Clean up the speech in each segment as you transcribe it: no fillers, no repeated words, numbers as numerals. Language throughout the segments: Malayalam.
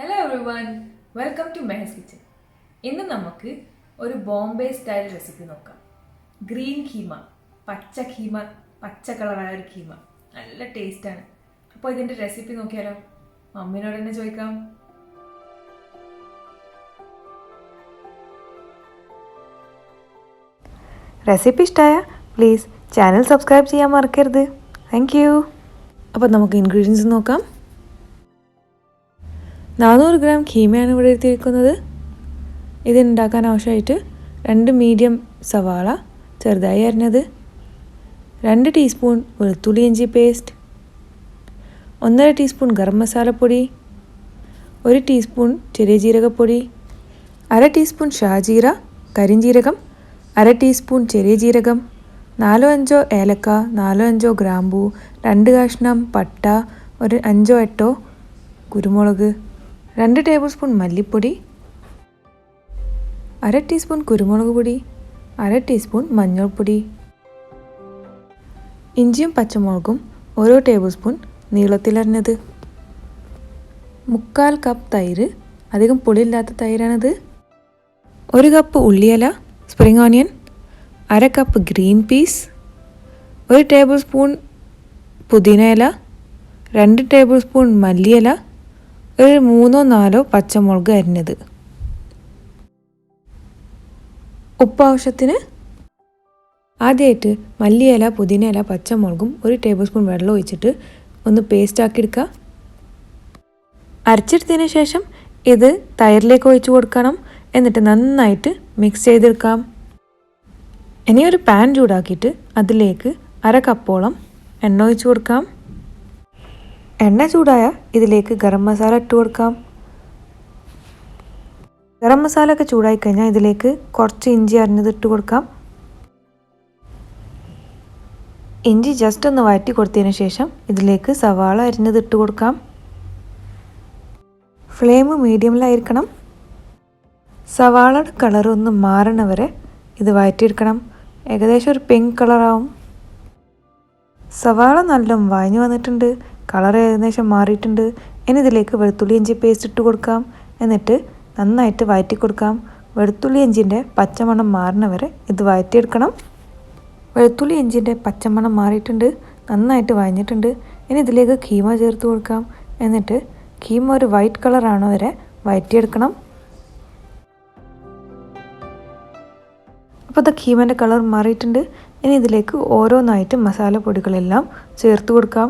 Hello everyone, welcome to Mehar'skitchen. ഇന്ന് നമുക്ക് ഒരു ബോംബെ സ്റ്റൈൽ റെസിപ്പി നോക്കാം. ഗ്രീൻ ഖീമ, പച്ച കളറായ ഒരു ഖീമ. നല്ല ടേസ്റ്റാണ്. അപ്പോൾ ഇതിൻ്റെ റെസിപ്പി നോക്കിയാലോ? മമ്മിനോട് തന്നെ ചോദിക്കാം. റെസിപ്പി ഇഷ്ടമായ പ്ലീസ് ചാനൽ സബ്സ്ക്രൈബ് ചെയ്യാൻ മറക്കരുത്. Thank you. അപ്പോൾ നമുക്ക് ഇൻഗ്രീഡിയൻസ് നോക്കാം. 400 ഗ്രാം ഖീമയാണ് ഇവിടെ എടുത്തിരിക്കുന്നത്. ഇതുണ്ടാക്കാൻ ആവശ്യമായിട്ട് 2 മീഡിയം സവാള ചെറുതായി അരിഞ്ഞത്, 2 ടീസ്പൂൺ വെളുത്തുള്ളി ഇഞ്ചി പേസ്റ്റ്, 1.5 ടീസ്പൂൺ ഗരം മസാലപ്പൊടി, 1 ടീസ്പൂൺ ചെറിയ ജീരകപ്പൊടി, 1/2 ടീസ്പൂൺ ഷാ ജീര കരിഞ്ജീരകം, 1/2 ടീസ്പൂൺ ചെറിയ ജീരകം, 4-5 ഏലക്ക, 4-5 ഗ്രാമ്പൂ, 2 കഷ്ണം പട്ട, 5-8 കുരുമുളക്, 2 ടേബിൾ സ്പൂൺ മല്ലിപ്പൊടി, 1/2 ടീസ്പൂൺ കുരുമുളക് പൊടി, 1/2 ടീസ്പൂൺ മഞ്ഞൾപ്പൊടി. ഇഞ്ചിയും പച്ചമുളകും 1 ടേബിൾ സ്പൂൺ നീളത്തിലരിഞ്ഞത്, 3/4 കപ്പ് തൈര്, അധികം പുളിയില്ലാത്ത തൈരാണിത്, 1 കപ്പ് ഉള്ളിയില spring onion, 1/2 cup green peas, 1 tablespoon പുതിന ഇല, 2 ടേബിൾ സ്പൂൺ മല്ലിയില, 3-4 പച്ചമുളക് അരിഞ്ഞത്, ഉപ്പ് ആവശ്യത്തിന്. ആദ്യമായിട്ട് മല്ലിയില പുതിന ഇല പച്ചമുളകും 1 ടേബിൾ സ്പൂൺ വെള്ളം ഒഴിച്ചിട്ട് ഒന്ന് പേസ്റ്റ് ആക്കിയെടുക്കുക. അരച്ചെടുത്തതിന് ശേഷം ഇത് തൈരിലേക്ക് ഒഴിച്ച് കൊടുക്കണം. എന്നിട്ട് നന്നായിട്ട് മിക്സ് ചെയ്തെടുക്കാം. ഇനി ഒരു പാൻ ചൂടാക്കിയിട്ട് അതിലേക്ക് 1/2 കപ്പോളം എണ്ണ ഒഴിച്ച് കൊടുക്കാം. എണ്ണ ചൂടായ ഇതിലേക്ക് ഗരം മസാല ഇട്ട് കൊടുക്കാം. ഗരം മസാല ഒക്കെ ചൂടായി കഴിഞ്ഞാൽ ഇതിലേക്ക് കുറച്ച് ഇഞ്ചി അരിഞ്ഞത് ഇട്ട് കൊടുക്കാം. ഇഞ്ചി ജസ്റ്റ് ഒന്ന് വഴറ്റി കൊടുത്തതിന് ശേഷം ഇതിലേക്ക് സവാള അരിഞ്ഞത് ഇട്ട് കൊടുക്കാം. ഫ്ലെയിം മീഡിയമിലായിരിക്കണം. സവാളയുടെ കളർ ഒന്ന് മാറണ വരെ ഇത് വഴറ്റിയെടുക്കണം. ഏകദേശം ഒരു പിങ്ക് കളറാവും. സവാള നല്ല വഴഞ്ഞു വന്നിട്ടുണ്ട്, കളർ ഏകദേശം മാറിയിട്ടുണ്ട്. ഇനി ഇതിലേക്ക് വെളുത്തുള്ളി ഇഞ്ചി പേസ്റ്റ് ഇട്ട് കൊടുക്കാം. എന്നിട്ട് നന്നായിട്ട് വഴറ്റി കൊടുക്കാം. വെളുത്തുള്ളി ഇഞ്ചിൻ്റെ പച്ചമണം മാറണ വരെ ഇത് വഴറ്റിയെടുക്കണം. വെളുത്തുള്ളി ഇഞ്ചിൻ്റെ പച്ചമണം മാറിയിട്ടുണ്ട്, നന്നായിട്ട് വഴഞ്ഞിട്ടുണ്ട്. ഇനി ഇതിലേക്ക് ഖീമ ചേർത്ത് കൊടുക്കാം. എന്നിട്ട് ഖീമ ഒരു വൈറ്റ് കളറാണോ വരെ വഴറ്റിയെടുക്കണം. അപ്പോൾ ഇത് ഖീമൻ്റെ കളർ മാറിയിട്ടുണ്ട്. ഇനി ഇതിലേക്ക് ഓരോന്നായിട്ട് മസാലപ്പൊടികളെല്ലാം ചേർത്ത് കൊടുക്കാം.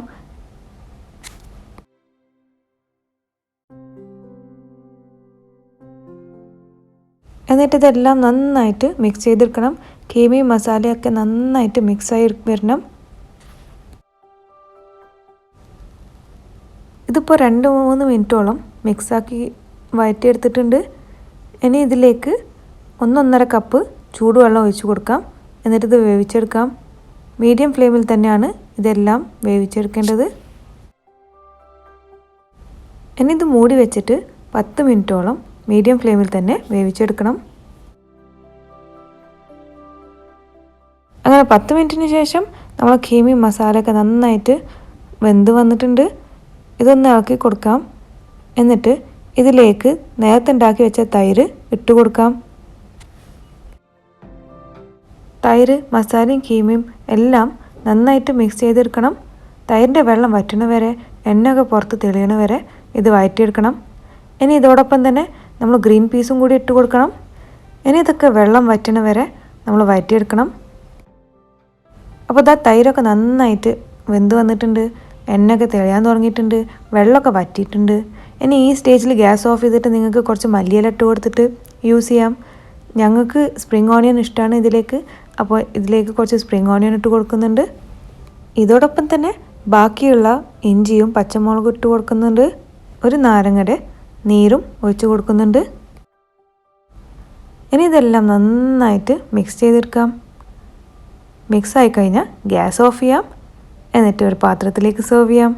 എന്നിട്ട് ഇതെല്ലാം നന്നായിട്ട് മിക്സ് ചെയ്തെടുക്കണം. ഖീമയും മസാലയൊക്കെ നന്നായിട്ട് മിക്സായി വരണം. ഇതിപ്പോൾ 2-3 മിനിറ്റോളം മിക്സാക്കി വഴറ്റിയെടുത്തിട്ടുണ്ട്. ഇനി ഇതിലേക്ക് 1-1.5 കപ്പ് ചൂടുവെള്ളം ഒഴിച്ച് കൊടുക്കാം. എന്നിട്ട് ഇത് വേവിച്ചെടുക്കാം. മീഡിയം ഫ്ലെയിമിൽ തന്നെയാണ് ഇതെല്ലാം വേവിച്ചെടുക്കേണ്ടത്. ഇനി ഇത് മൂടി വെച്ചിട്ട് 10 മിനിറ്റോളം മീഡിയം ഫ്ലെയിമിൽ തന്നെ വേവിച്ചെടുക്കണം. അങ്ങനെ 10 മിനിറ്റിന് ശേഷം നമ്മൾ ഖീമയും മസാലയൊക്കെ നന്നായിട്ട് വെന്ത് വന്നിട്ടുണ്ട്. ഇതൊന്ന് ഇളക്കി കൊടുക്കാം. എന്നിട്ട് ഇതിലേക്ക് നേരത്തെ ഉണ്ടാക്കി വെച്ച തൈര് ഇട്ട് കൊടുക്കാം. തൈര് മസാലയും ഖീമയും എല്ലാം നന്നായിട്ട് മിക്സ് ചെയ്തെടുക്കണം. തൈരിൻ്റെ വെള്ളം വറ്റണ വരെ, എണ്ണയൊക്കെ പുറത്ത് തെളിയണ വരെ ഇത് വഴറ്റിയെടുക്കണം. ഇനി ഇതോടൊപ്പം തന്നെ നമ്മൾ ഗ്രീൻ പീസും കൂടി ഇട്ട് കൊടുക്കണം. ഇനി ഇതൊക്കെ വെള്ളം വറ്റണ വരെ നമ്മൾ വഴറ്റിയെടുക്കണം. അപ്പോൾ ഇതാ തൈരൊക്കെ നന്നായിട്ട് വെന്ത് വന്നിട്ടുണ്ട്, എണ്ണയൊക്കെ തെളിയാൻ തുടങ്ങിയിട്ടുണ്ട്, വെള്ളമൊക്കെ വറ്റിയിട്ടുണ്ട്. ഇനി ഈ സ്റ്റേജിൽ ഗ്യാസ് ഓഫ് ചെയ്തിട്ട് നിങ്ങൾക്ക് കുറച്ച് മല്ലിയില ഇട്ട് കൊടുത്തിട്ട് യൂസ് ചെയ്യാം. ഞങ്ങൾക്ക് സ്പ്രിംഗ് ഓണിയൻ ഇഷ്ടമാണ് ഇതിലേക്ക്, അപ്പോൾ ഇതിലേക്ക് കുറച്ച് സ്പ്രിംഗ് ഓണിയൻ ഇട്ട് കൊടുക്കുന്നുണ്ട്. ഇതോടൊപ്പം തന്നെ ബാക്കിയുള്ള ഇഞ്ചിയും പച്ചമുളകും ഇട്ട് കൊടുക്കുന്നുണ്ട്. ഒരു നാരങ്ങയുടെ നീരും ഒഴിച്ച് കൊടുക്കുന്നുണ്ട്. ഇനി ഇതെല്ലാം നന്നായിട്ട് മിക്സ് ചെയ്തെടുക്കാം. മിക്സായി കഴിഞ്ഞാൽ ഗ്യാസ് ഓഫ് ചെയ്യാം. എന്നിട്ട് ഒരു പാത്രത്തിലേക്ക് സെർവ് ചെയ്യാം.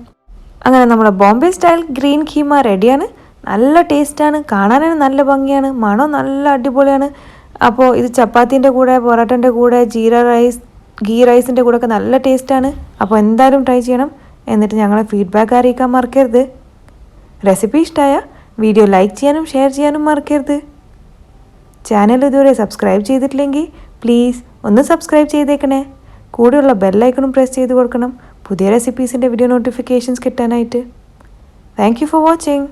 അങ്ങനെ നമ്മുടെ ബോംബെ സ്റ്റൈൽ ഗ്രീൻ ഖീമ റെഡിയാണ്. നല്ല ടേസ്റ്റാണ്, കാണാനാണ് നല്ല ഭംഗിയാണ്, മണം നല്ല അടിപൊളിയാണ്. അപ്പോൾ ഇത് ചപ്പാത്തീൻ്റെ കൂടെ, പൊറോട്ടൻ്റെ കൂടെ, ഗീ റൈസിൻ്റെ കൂടെ ഒക്കെ നല്ല ടേസ്റ്റാണ്. അപ്പോൾ എന്തായാലും ട്രൈ ചെയ്യണം. എന്നിട്ട് ഞങ്ങളെ ഫീഡ്ബാക്ക് അറിയിക്കാൻ മറക്കരുത്. റെസിപ്പി ഇഷ്ടമായ വീഡിയോ ലൈക്ക് ചെയ്യാനും ഷെയർ ചെയ്യാനും മറക്കരുത്. ചാനൽ ഇതുവരെ സബ്സ്ക്രൈബ് ചെയ്തിട്ടില്ലെങ്കിൽ പ്ലീസ് ഒന്ന് സബ്സ്ക്രൈബ് ചെയ്തേക്കണേ. കൂടെയുള്ള ബെല്ലൈക്കണും പ്രസ് ചെയ്ത് കൊടുക്കണം പുതിയ റെസിപ്പീസിൻ്റെ വീഡിയോ നോട്ടിഫിക്കേഷൻസ് കിട്ടാനായിട്ട്. Thank you for watching.